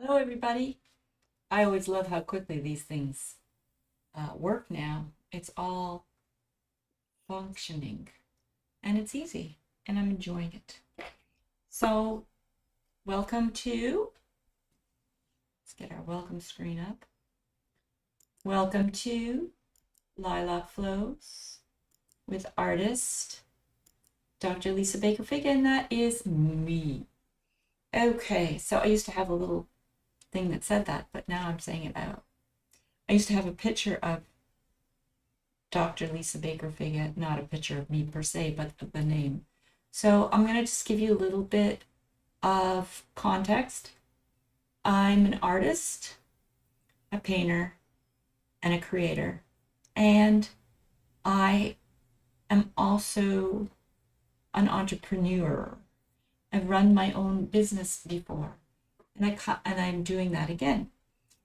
Hello, everybody. I always love how quickly these things work now. It's all functioning and it's easy and I'm enjoying it. So, welcome to, let's get our welcome screen up. Welcome to Lilacflows with artist Dr. Lisa Baker Fig, and that is me. Okay, so I used to have a little thing that said that, but now I'm saying it out. I used to have a picture of Dr. Lisa Baker Fig, not a picture of me per se, but the name. So I'm going to just give you a little bit of context. I'm an artist, a painter, and a creator. And I am also an entrepreneur. I've run my own business before, and I'm doing that again.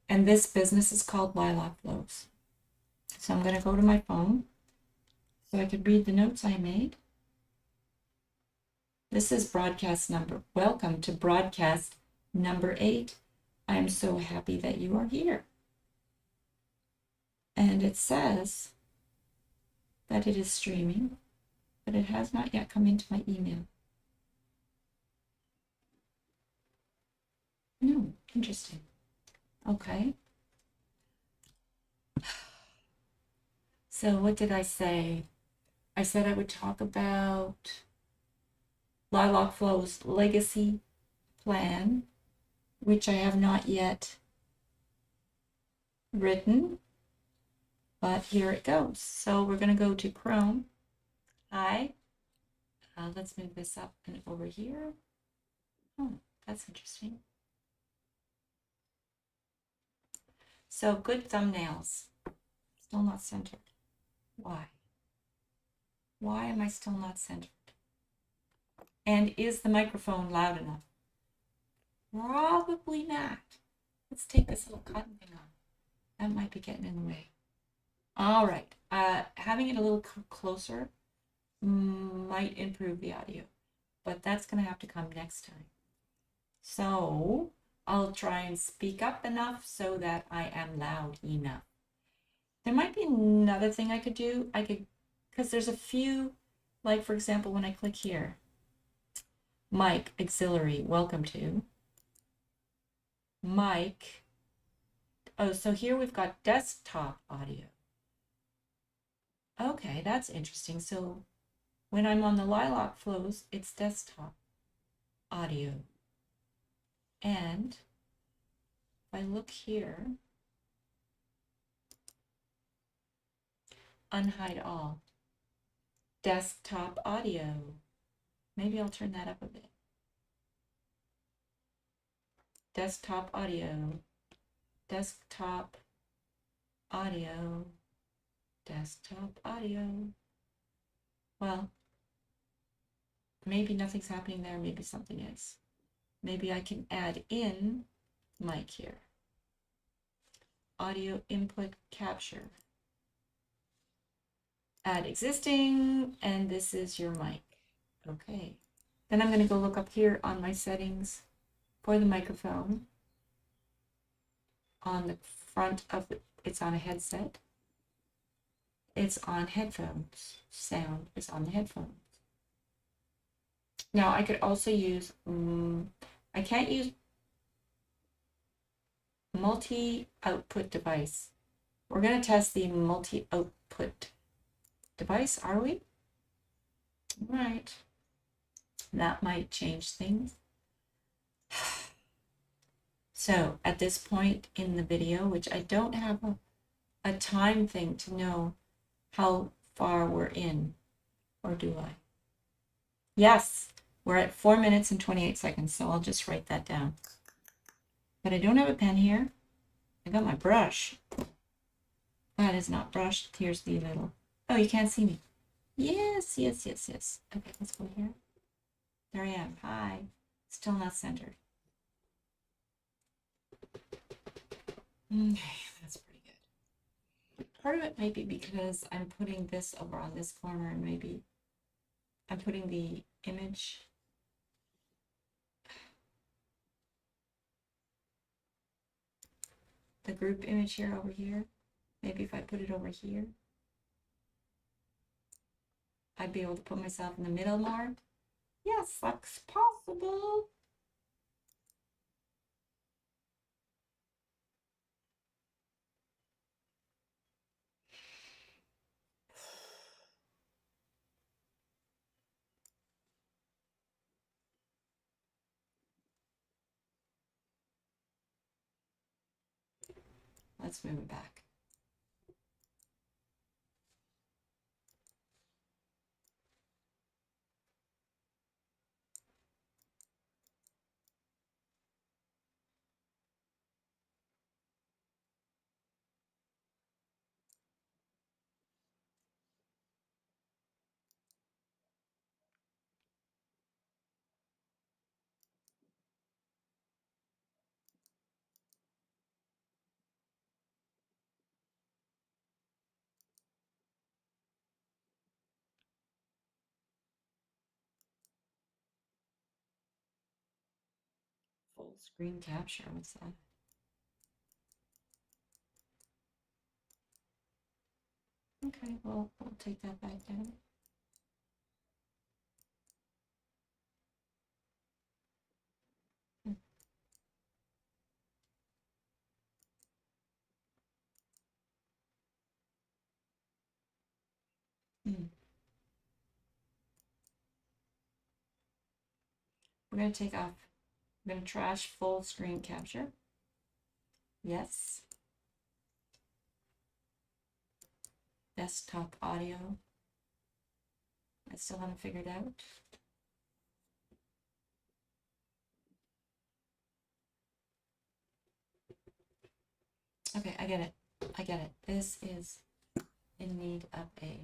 And this business is called Lilacflows. So I'm going to go to my phone so I could read the notes I made. This is broadcast number. Welcome to broadcast number 8. I am so happy that you are here. And it says that it is streaming, but it has not yet come into my email. No, interesting. Okay. So what did I say? I said I would talk about Lilacflows Legasy Plan, which I have not yet written, but here it goes. So we're going to go to Chrome. Hi. Let's move this up and over here. Oh, that's interesting. So good thumbnails. Still not centered. Why? Why am I still not centered? And is the microphone loud enough? Probably not. Let's take this little cotton thing off. That might be getting in the way. All right. Having it a little closer might improve the audio, but that's going to have to come next time. So I'll try and speak up enough so that I am loud enough. There might be another thing I could do. Because there's a few, like for example, when I click here, mic auxiliary, welcome to. Mic. Oh, so here we've got desktop audio. Okay, that's interesting. So when I'm on the Lilacflows, it's desktop audio. And if I look here, unhide all, desktop audio. Maybe I'll turn that up a bit. Desktop audio, desktop audio, desktop audio. Well, maybe nothing's happening there, maybe something is. Maybe I can add in mic here. Audio input capture. Add existing, and this is your mic. Okay. Then I'm going to go look up here on my settings for the microphone. On the front of it's on a headset. It's on headphones. Sound is on the headphones. Now I could also use, I can't use multi-output device. We're going to test the multi-output device, are we? All right. That might change things. So at this point in the video, which I don't have a time thing to know how far we're in, or do I? Yes, we're at 4 minutes and 28 seconds, so I'll just write that down. But I don't have a pen here. I got my brush. That is not brushed. Here's the little, oh, you can't see me. Yes, yes, yes, yes. Okay, let's go here. There I am. Hi. Still not centered. Okay, that's pretty good. Part of it might be because I'm putting this over on this corner, and maybe I'm putting the image. the group image here over here. Maybe if I put it over here, I'd be able to put myself in the middle more. Yes, that's possible. Let's move it back. Full screen capture, what's that? Okay, well, we'll take that back down. Hmm. We're going to take off, we're going to trash full screen capture. Yes. Desktop audio. I still haven't figured out. Okay, I get it. I get it. This is in need of a okay.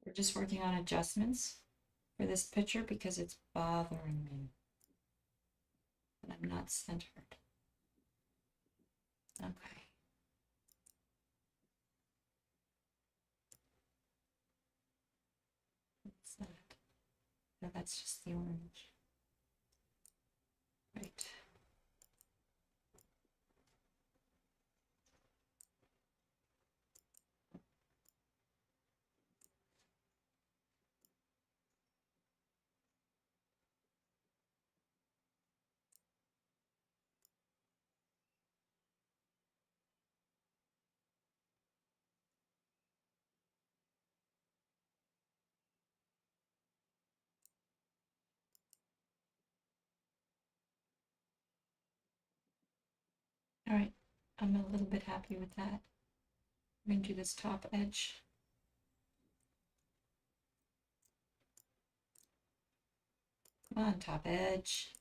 We're just working on adjustments for this picture because it's bothering me. And I'm not centered. Okay. What's that? No, that's just the orange. Right. All right. I'm a little bit happy with that. I'm going to do this top edge. Come on, top edge.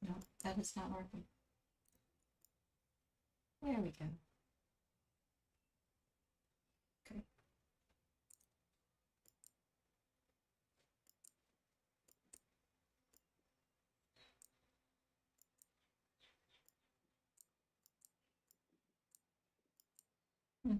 No, that is not working. There we go. Okay. Hmm.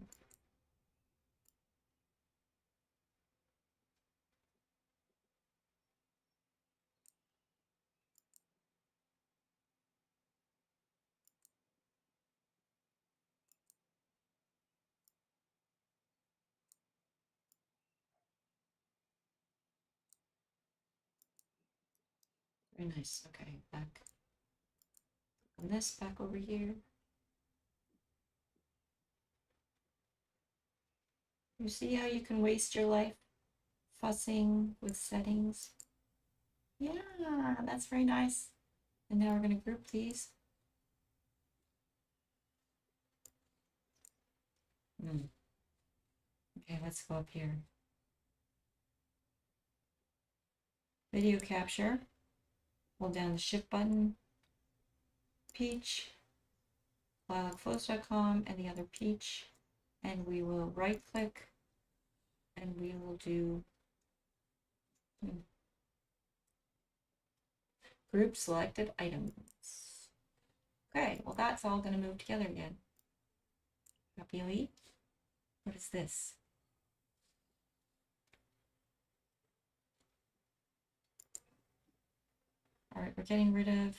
Very nice. Okay, back on this, back over here. You see how you can waste your life fussing with settings? Yeah, that's very nice. And now we're going to group these. Okay, let's go up here. Video capture. Hold down the shift button. Peach. Lilacflows.com and the other peach. And we will right click and we will do group selected items. Okay, well that's all going to move together again. Copy elite. What is this? All right, we're getting rid of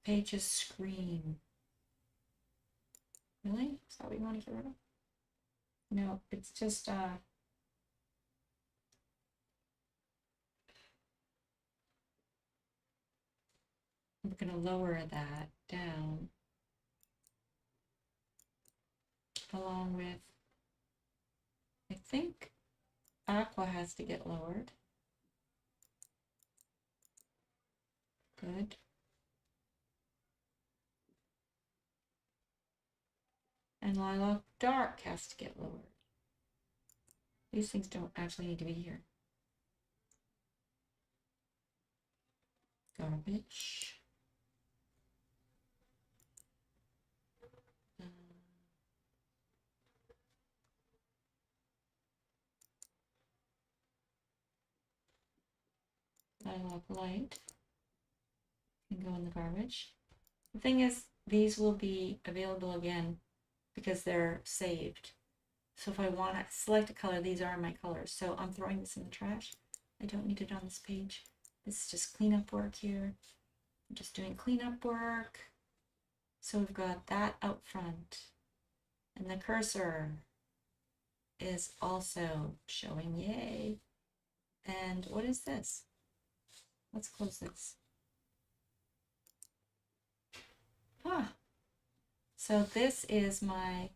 pages screen. Really? Is that what we want to get rid of? No, it's just I'm going to lower that down along with, I think aqua has to get lowered. Good. And lilac dark has to get lowered. These things don't actually need to be here. Garbage. Lilac light can go in the garbage. The thing is, these will be available again because they're saved. So if I want to select a color, these are my colors. So I'm throwing this in the trash. I don't need it on this page. This is just cleanup work here. I'm just doing cleanup work. So we've got that out front. And the cursor is also showing, yay. And what is this? Let's close this. Ah, so this is my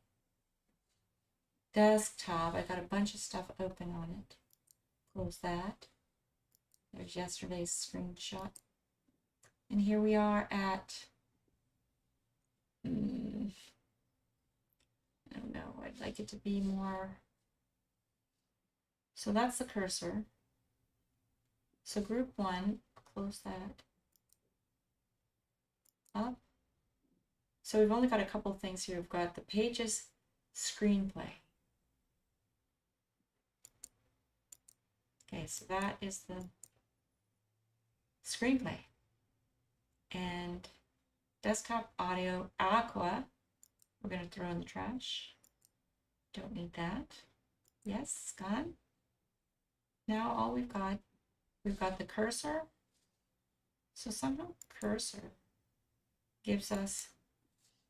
desktop. I got a bunch of stuff open on it. Close that. There's yesterday's screenshot. And here we are at, I don't know, I'd like it to be more. So that's the cursor. So group one, close that up. So we've only got a couple of things here. We've got the pages screenplay. Okay, so that is the screenplay. And desktop audio aqua, we're going to throw in the trash. Don't need that. Yes, it's gone. Now all we've got the cursor. So somehow cursor gives us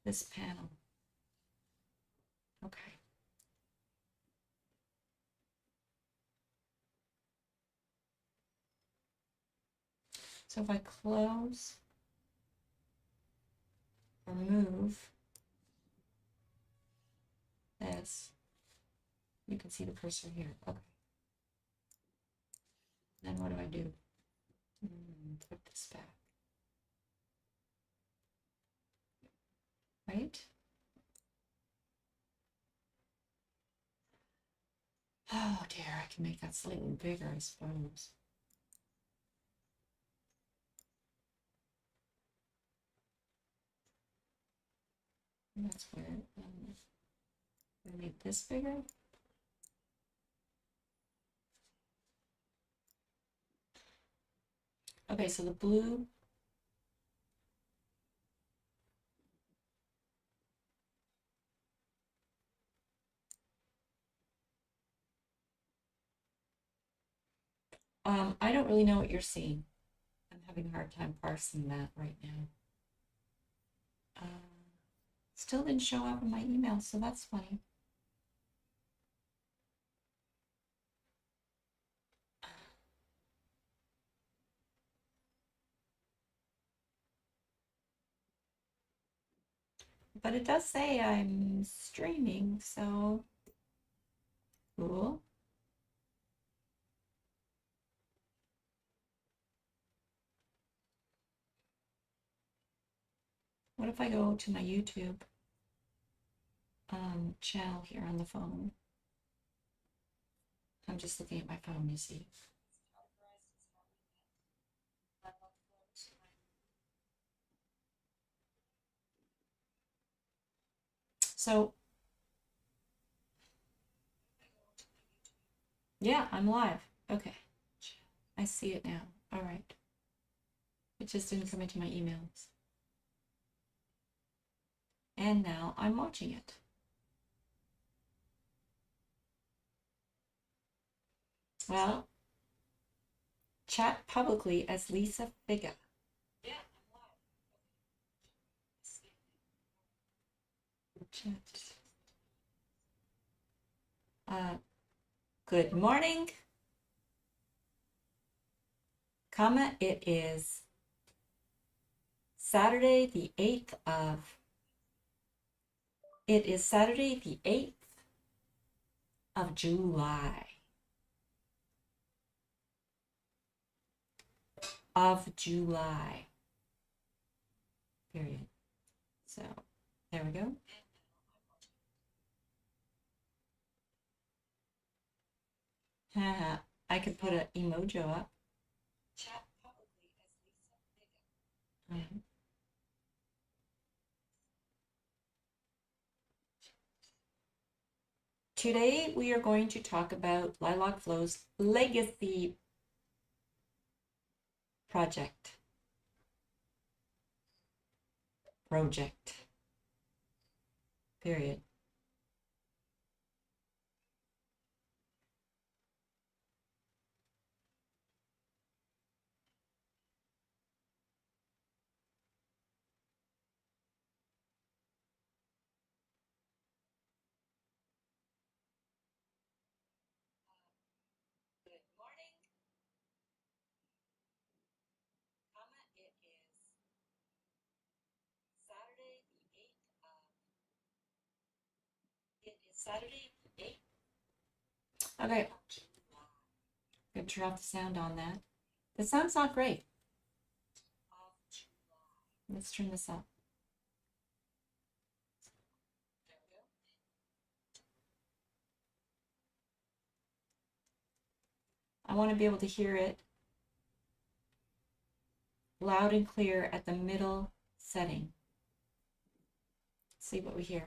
this panel. Okay. So if I close or move this, you can see the cursor here. Okay. Then what do I do? Put this back. Right? Oh dear, I can make that slightly bigger, I suppose. And that's weird. I make this bigger. Okay, so the blue. I don't really know what you're seeing. I'm having a hard time parsing that right now. Still didn't show up in my email, so that's funny. But it does say I'm streaming, so cool. What if I go to my YouTube channel here on the phone? I'm just looking at my phone, you see. So, yeah, I'm live. Okay. I see it now. All right. It just didn't come into my emails. And now I'm watching it. Well, chat publicly as Lisa Figa. Yeah, I'm live. Chat. Good morning. Comma, it is Saturday the 8th of, it is Saturday the 8th of July. Of July. Period. So, there we go. Haha, I could put an emoji up. Chat publicly as Lisa Figa. Today we are going to talk about Lilacflows Legacy Project. Period. Good morning. Comma, it is Saturday the 8th of, it is Saturday the 8th. Okay. I'm gonna turn off the sound on that. The sound's not great. Let's turn this up. I want to be able to hear it loud and clear at the middle setting. Let's see what we hear.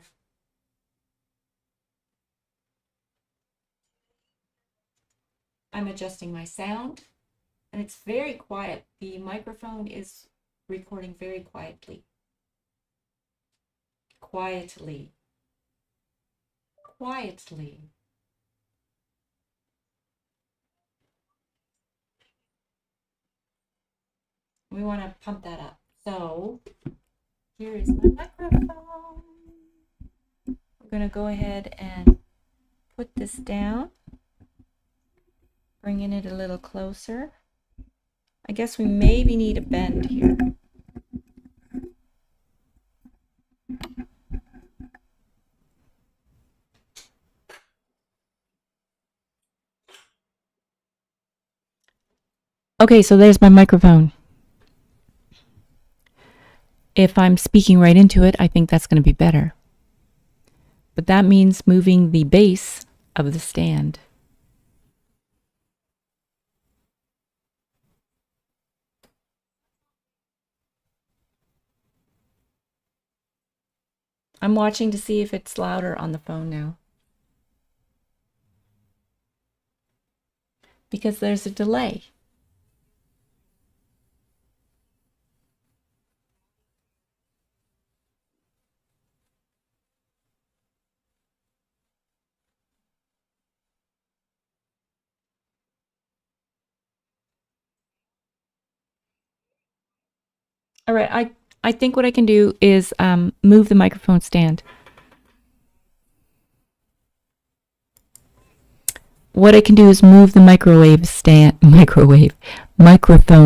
I'm adjusting my sound, and it's very quiet. The microphone is recording very quietly. Quietly. We want to pump that up. So here is my microphone. We're going to go ahead and put this down, bringing it a little closer. I guess we maybe need a bend here. Okay, so there's my microphone. If I'm speaking right into it, I think that's going to be better. But that means moving the base of the stand. I'm watching to see if it's louder on the phone now. Because there's a delay. All right, I think what I can do is move the microphone stand. What I can do is move the microphone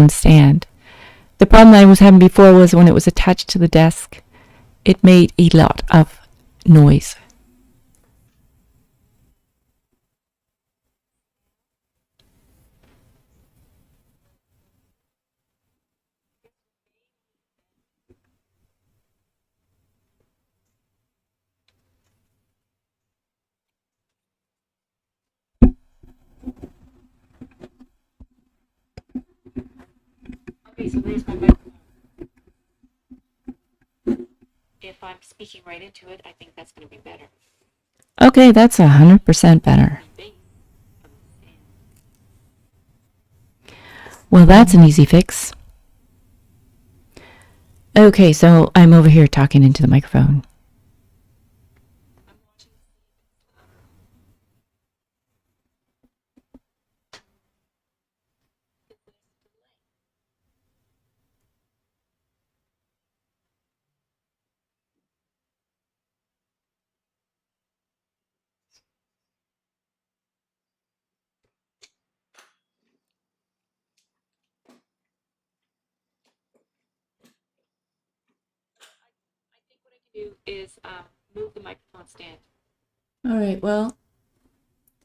stand. The problem I was having before was when it was attached to the desk, It made a lot of noise. Okay, so there's my microphone. If I'm speaking right into it, I think that's going to be better. Okay, that's 100% better. Well, that's an easy fix. Okay, so I'm over here talking into the microphone. Do is move the microphone stand. All right, well,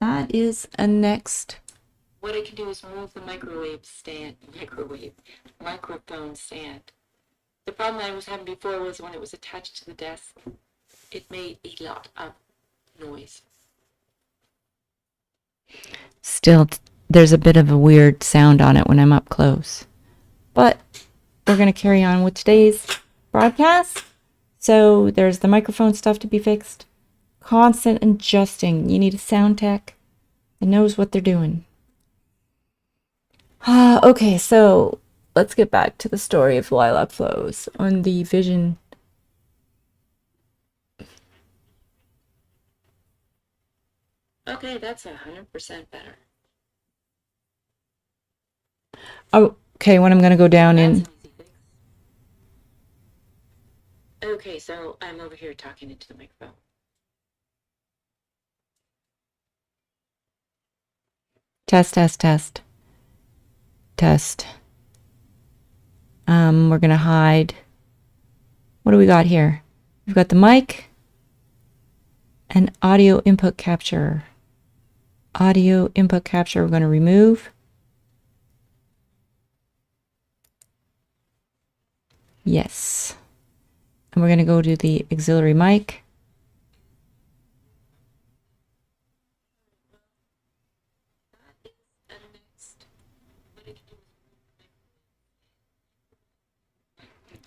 that is a next. What I can do is move the microphone stand. The problem I was having before was when it was attached to the desk, it made a lot of noise. Still, there's a bit of a weird sound on it when I'm up close. But we're going to carry on with today's broadcast. So there's the microphone stuff to be fixed. Constant adjusting. You need a sound tech that knows what they're doing. Okay, so let's get back to the story of Lilacflows on the vision. Okay, that's 100% better. Okay, when I'm going to go down in. Okay, so I'm over here talking into the microphone. Test, test, test. Test. We're going to hide. What do we got here? We've got the mic and audio input capture. Audio input capture we're going to remove. Yes. And we're going to go to the auxiliary mic.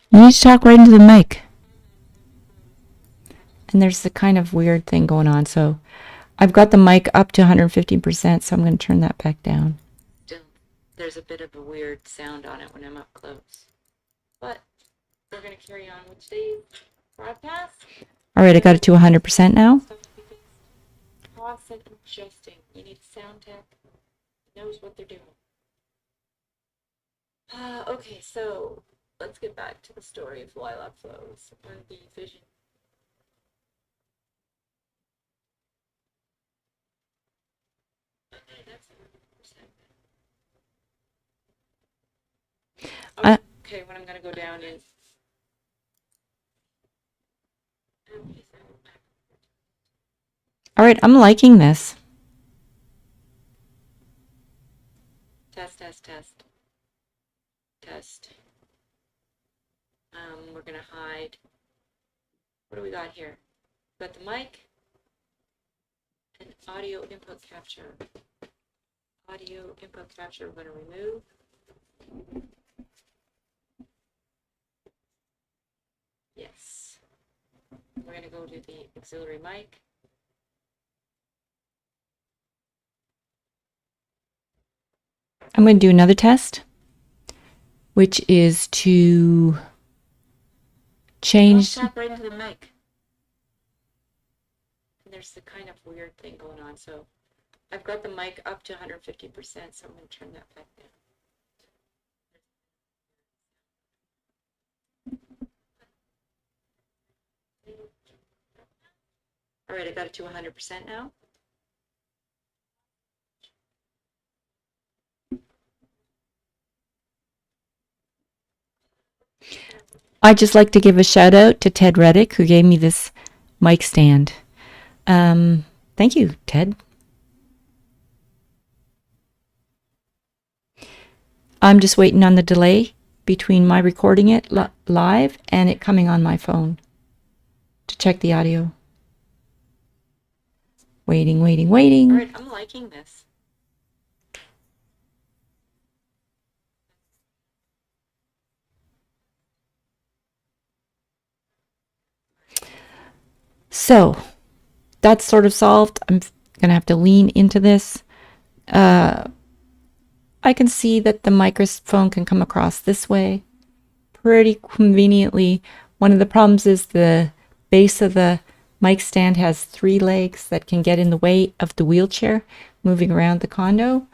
You need to talk right into the mic. And there's the kind of weird thing going on. So I've got the mic up to 150%, so I'm going to turn that back down. Still, there's a bit of a weird sound on it when I'm up close. But we're going to carry on with today's broadcast. All right, I got it to 100% now. Constant adjusting. You need a sound tech that knows what they're doing. Okay, so let's get back to the story of Lilacflows and the vision. Okay, that's 100%. Okay, when I'm going to go down is. All right, I'm liking this. Test, test, test. Test. We're going to hide. What do we got here? We've got the mic and audio input capture. Audio input capture we're going to remove. Yes. We're going to go to the auxiliary mic. I'm going to do another test, which is to change. Tap right into the mic. And there's the kind of weird thing going on. So I've got the mic up to 150%, so I'm going to turn that back down. All right, I got it to 100% now. I'd just like to give a shout out to Ted Reddick, who gave me this mic stand. Thank you, Ted. I'm just waiting on the delay between my recording it live and it coming on my phone to check the audio. Waiting. All right, I'm liking this. So that's sort of solved. I'm going to have to lean into this. I can see that the microphone can come across this way pretty conveniently. One of the problems is the base of the mic stand has 3 legs that can get in the way of the wheelchair moving around the condo.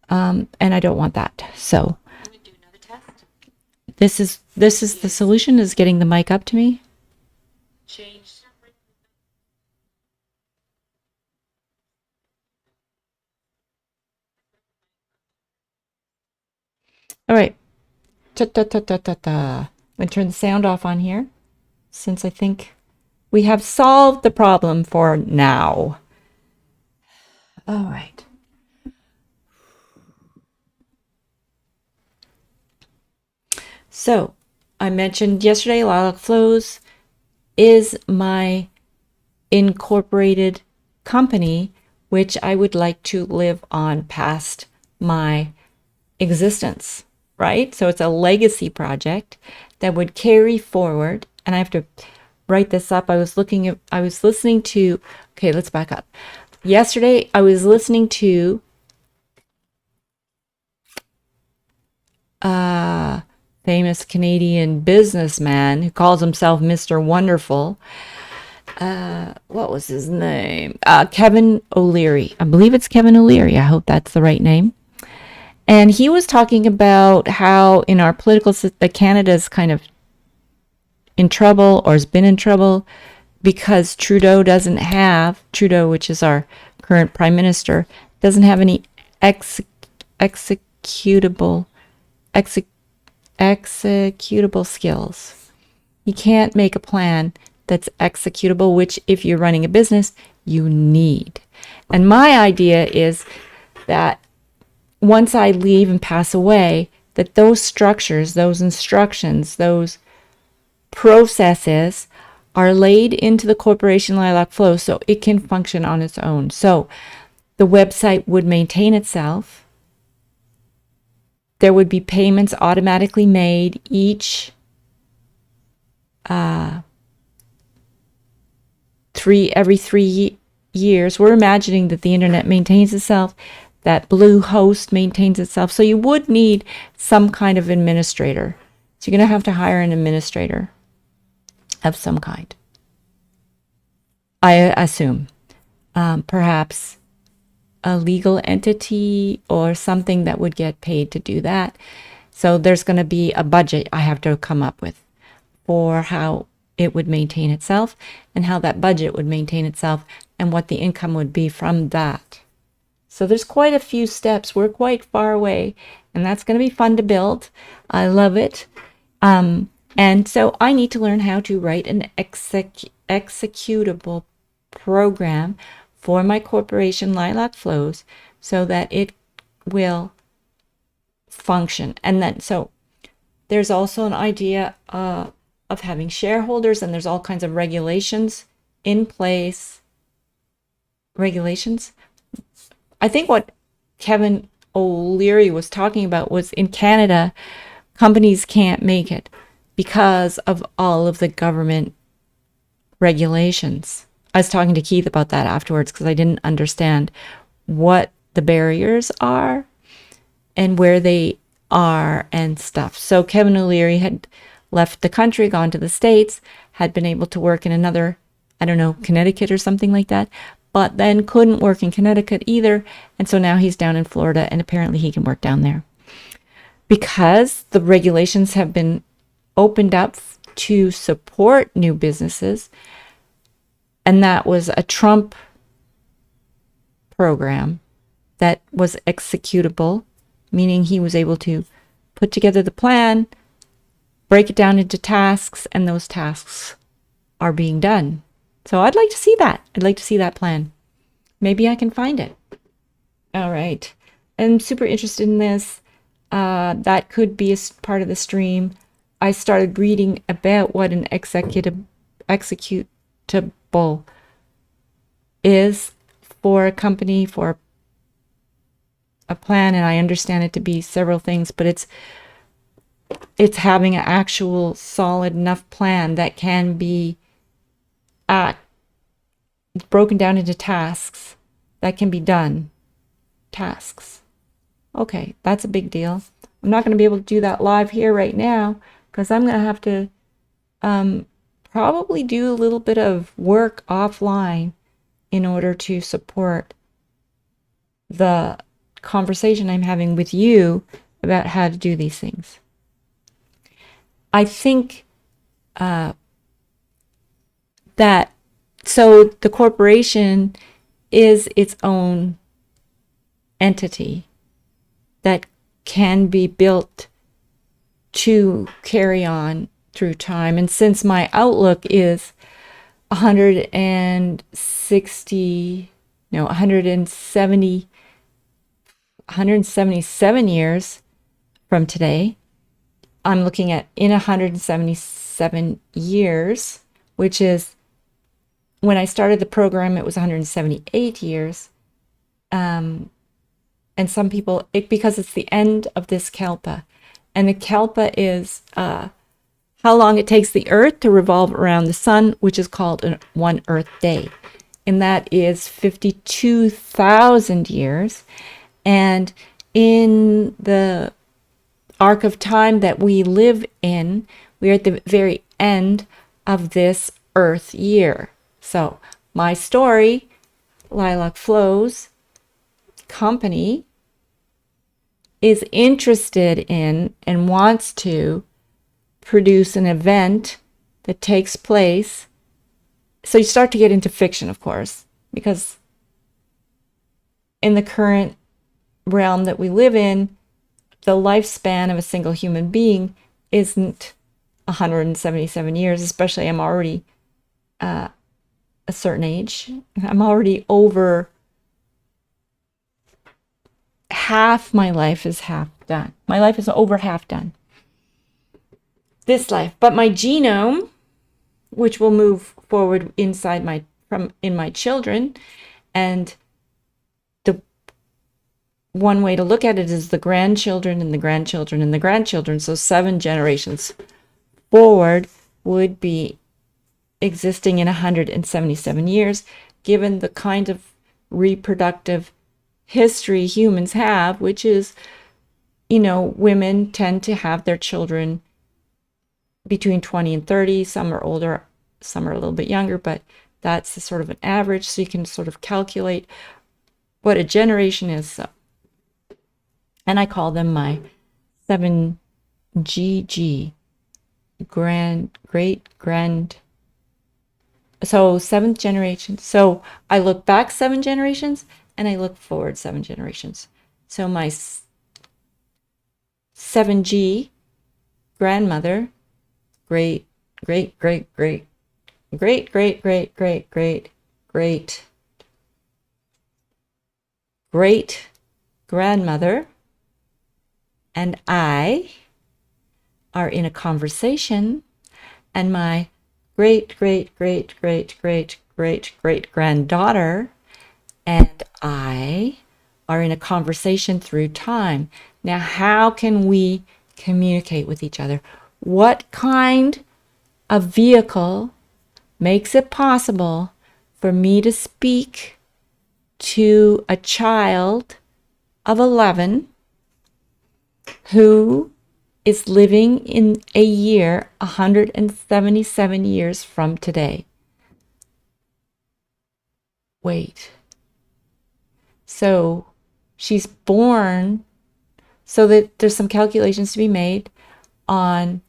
And I don't want that. So I'm going to do another test. This is the solution, is getting the mic up to me. Change. All right. I'm going to turn the sound off on here, since I think we have solved the problem for now. All right. So I mentioned yesterday, Lilacflows is my incorporated company, which I would like to live on past my existence, right? So it's a legacy project that would carry forward. And I have to write this up. I was listening to, okay, let's back up. Yesterday, I was listening to famous Canadian businessman who calls himself Mr. Wonderful. What was his name? Kevin O'Leary. I believe it's Kevin O'Leary. I hope that's the right name. And he was talking about how in our political system, Canada's kind of in trouble, or has been in trouble, because Trudeau, which is our current prime minister, doesn't have any executable skills. You can't make a plan that's executable, which if you're running a business, you need. And my idea is that once I leave and pass away, that those structures, those instructions, those processes are laid into the corporation Lilacflows so it can function on its own. So the website would maintain itself. There would be payments automatically made each every 3 years. We're imagining that the internet maintains itself, that Bluehost maintains itself. So you would need some kind of administrator. So you're going to have to hire an administrator of some kind, I assume. Perhaps a legal entity or something that would get paid to do that. So there's going to be a budget I have to come up with for how it would maintain itself, and how that budget would maintain itself, and what the income would be from that. So there's quite a few steps. We're quite far away, and that's going to be fun to build. I love it. And so I need to learn how to write an executable program for my corporation Lilacflows so that it will function. And then, so there's also an idea of having shareholders, and there's all kinds of regulations in place. Regulations. I think what Kevin O'Leary was talking about was, in Canada, companies can't make it because of all of the government regulations. I was talking to Keith about that afterwards because I didn't understand what the barriers are and where they are and stuff. So Kevin O'Leary had left the country, gone to the States, had been able to work in another, I don't know, Connecticut or something like that, but then couldn't work in Connecticut either. And so now he's down in Florida, and apparently he can work down there. Because the regulations have been opened up to support new businesses, and that was a Trump program that was executable, meaning he was able to put together the plan break it down into tasks, and those tasks are being done. So I'd like to see that. I'd like to see that plan. Maybe I can find it. All right. I'm super interested in this. That could be a part of the stream. I started reading about what an executable is for a company, for a plan, and I understand it to be several things, but it's having an actual solid enough plan that can be broken down into tasks that can be done. Tasks. Okay, that's a big deal. I'm not going to be able to do that live here right now because I'm going to have to probably do a little bit of work offline in order to support the conversation I'm having with you about how to do these things. I think that so the corporation is its own entity that can be built to carry on through time. And since my outlook is 177 years from today, I'm looking at in 177 years, which is when I started the program, it was 178 years. And some people, because it's the end of this Kalpa, and the Kalpa is how long it takes the Earth to revolve around the sun, which is called one Earth day. And that is 52,000 years. And in the arc of time that we live in, we are at the very end of this Earth year. So my story, Lilacflows Company, is interested in and wants to produce an event that takes place. So you start to get into fiction, of course, because in the current realm that we live in, the lifespan of a single human being isn't 177 years, especially I'm already a certain age. I'm already over half my life is half done. My life is over half done. This life. But my genome, which will move forward inside in my children, and the one way to look at it is the grandchildren and the grandchildren and the grandchildren. So 7 generations forward would be existing in 177 years, given the kind of reproductive history humans have, which is, women tend to have their children between 20 and 30. Some are older, some are a little bit younger, but that's the sort of an average. So you can sort of calculate what a generation is. So, and I call them my 7GG, so 7th generation. So I look back 7 generations and I look forward 7 generations. So my 7G grandmother, great grandmother, and I are in a conversation, and my great granddaughter and I are in a conversation through time. Now, how can we communicate with each other? What kind of vehicle makes it possible for me to speak to a child of 11 who is living in a year 177 years from today? Wait. So she's born, so that there's some calculations to be made on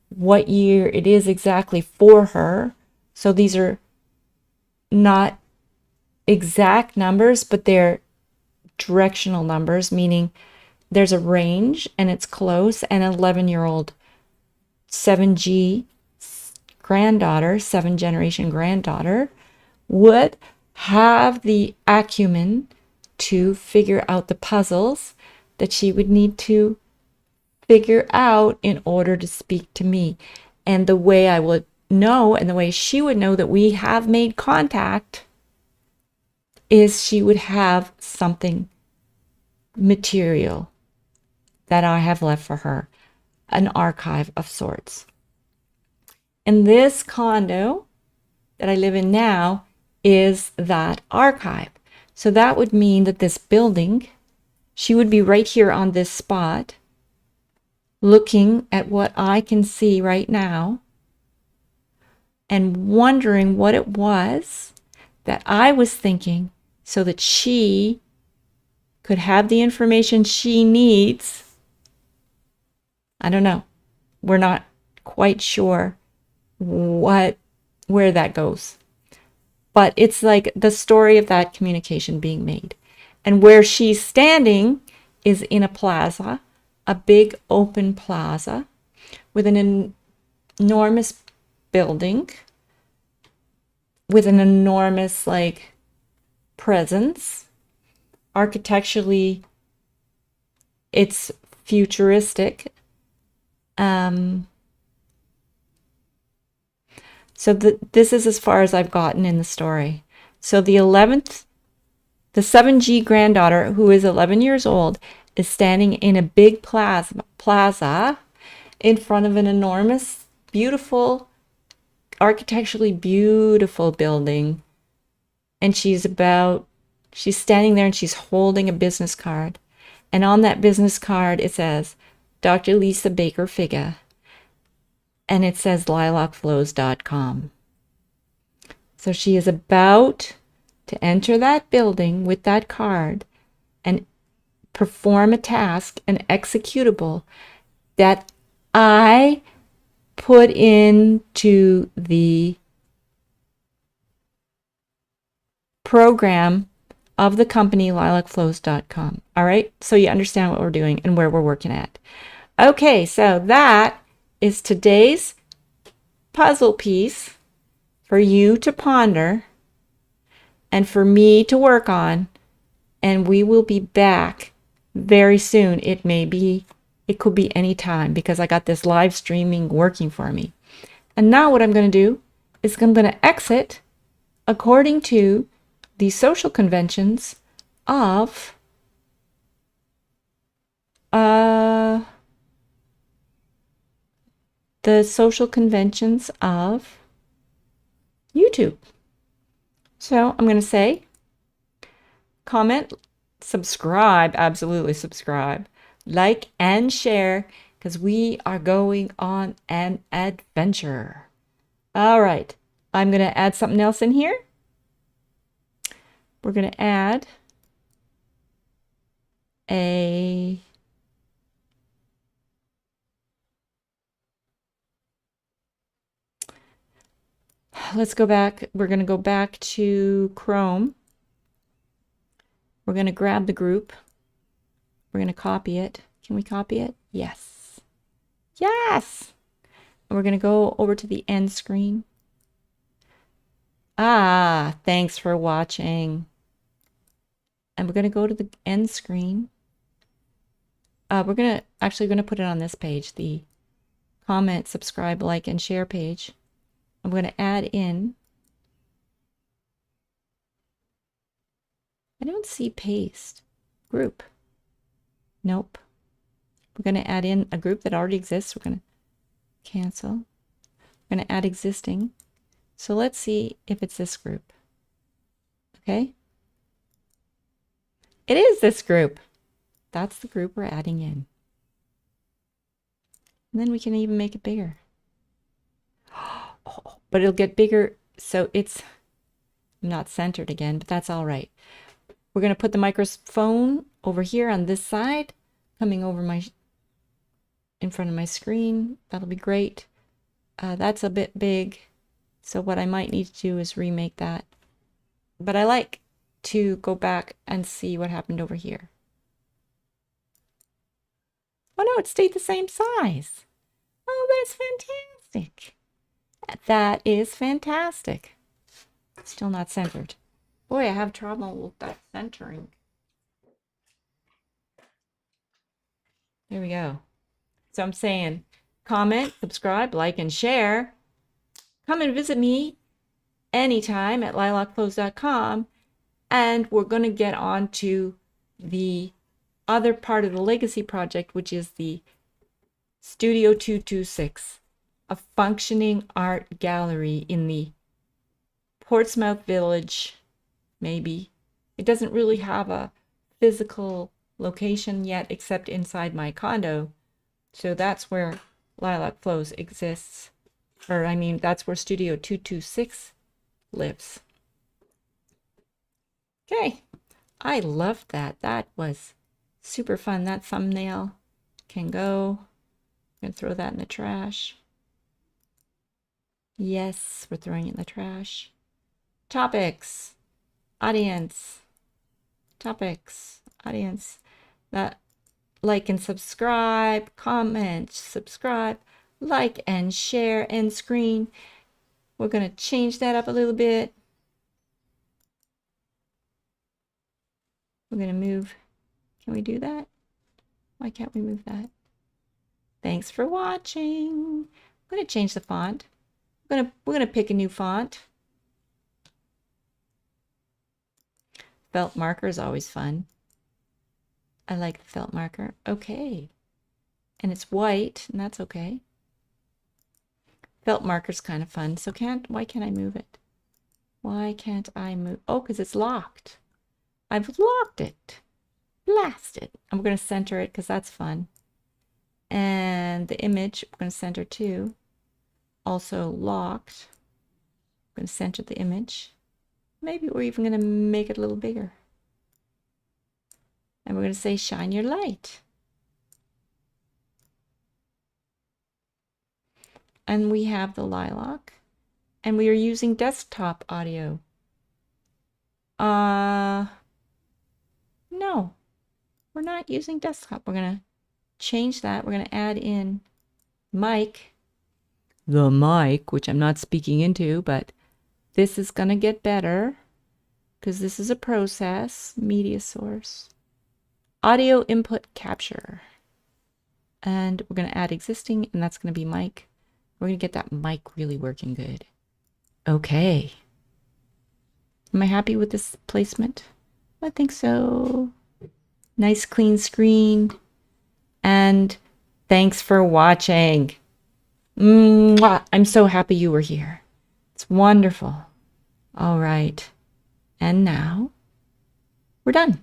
what year it is exactly for her. So these are not exact numbers, but they're directional numbers, meaning there's a range and it's close. An 11-year-old 7G granddaughter, 7th-generation granddaughter, would have the acumen to figure out the puzzles that she would need to figure out in order to speak to me. And the way I would know, and the way she would know that we have made contact, is she would have something material that I have left for her, an archive of sorts. And this condo that I live in now is that archive. So that would mean that this building, she would be right here on this spot, looking at what I can see right now and wondering what it was that I was thinking so that she could have the information she needs. I don't know. We're not quite sure where that goes. But it's like the story of that communication being made. And where she's standing is in a plaza, a big open plaza with an enormous building, with an enormous presence. Architecturally, it's futuristic. So this is as far as I've gotten in the story. So the 7G granddaughter, who is 11 years old, is standing in a big plaza in front of an enormous, beautiful, architecturally beautiful building. And she's standing there and she's holding a business card. And on that business card, it says, Dr. Lisa Baker Figa. And it says Lilacflows.com. So she is about to enter that building with that card and perform a task, an executable that I put into the program of the company Lilacflows.com. All right, so you understand what we're doing and where we're working at. Okay, so that is today's puzzle piece for you to ponder and for me to work on, and we will be back very soon. It could be any time because I got this live streaming working for me. And now what I'm going to do is I'm going to exit according to the social conventions of YouTube. So I'm going to say, comment, subscribe, absolutely subscribe, like and share, because we are going on an adventure. All right, I'm going to add something else in here. We're going to add let's go back. We're going to go back to Chrome. We're going to grab the group. We're going to copy it. Can we copy it? Yes. Yes. And we're going to go over to the end screen. Thanks for watching. And we're going to go to the end screen. We're going to put it on this page, the comment, subscribe, like, and share page. I'm going to add in. I don't see paste. Group. Nope. We're going to add in a group that already exists. We're going to cancel. We're going to add existing. So let's see if it's this group. Okay. It is this group. That's the group we're adding in. And then we can even make it bigger. Oh, but it'll get bigger, so it's not centered again, but that's all right. We're going to put the microphone over here on this side, coming over in front of my screen. That'll be great. That's a bit big, so what I might need to do is remake that. But I like to go back and see what happened over here. Oh no, it stayed the same size. Oh, that's fantastic. That is fantastic. Still not centered. Boy, I have trouble with that centering. There we go. So I'm saying comment, subscribe, like, and share. Come and visit me anytime at lilacflows.com. And we're going to get on to the other part of the legacy project, which is the Studio 226, a functioning art gallery in the Portsmouth Village, maybe. It doesn't really have a physical location yet, except inside my condo. So that's where Lilacflows exists. Or, I mean, that's where Studio 226 lives. Okay. I loved that. That was super fun. That thumbnail can go. I'm going to throw that in the trash. Yes, we're throwing it in the trash. Topics. Audience. Topics. Audience. That like and subscribe, comment, subscribe, like and share, end screen. We're going to change that up a little bit. We're going to move. Can we do that? Why can't we move that? Thanks for watching. I'm going to change the font. We're going to pick a new font. Felt marker is always fun. I like the felt marker. Okay. And it's white, and that's okay. Felt marker's kind of fun. So why can't I move it? Why can't I move? Oh, because it's locked. I've locked it. Blast it. I'm going to center it because that's fun. And the image, we're going to center too. Also locked. I'm going to center the image. Maybe we're even going to make it a little bigger. And we're going to say, shine your light. And we have the lilac. And we are using desktop audio. No, we're not using desktop. We're going to change that. We're going to add in mic. The mic, which I'm not speaking into, but this is going to get better because this is a process, media source, audio input capture. And we're going to add existing, and that's going to be mic. We're going to get that mic really working good. Okay. Am I happy with this placement? I think so. Nice clean screen. And thanks for watching. Mwah! I'm so happy you were here. It's wonderful. All right. And now we're done.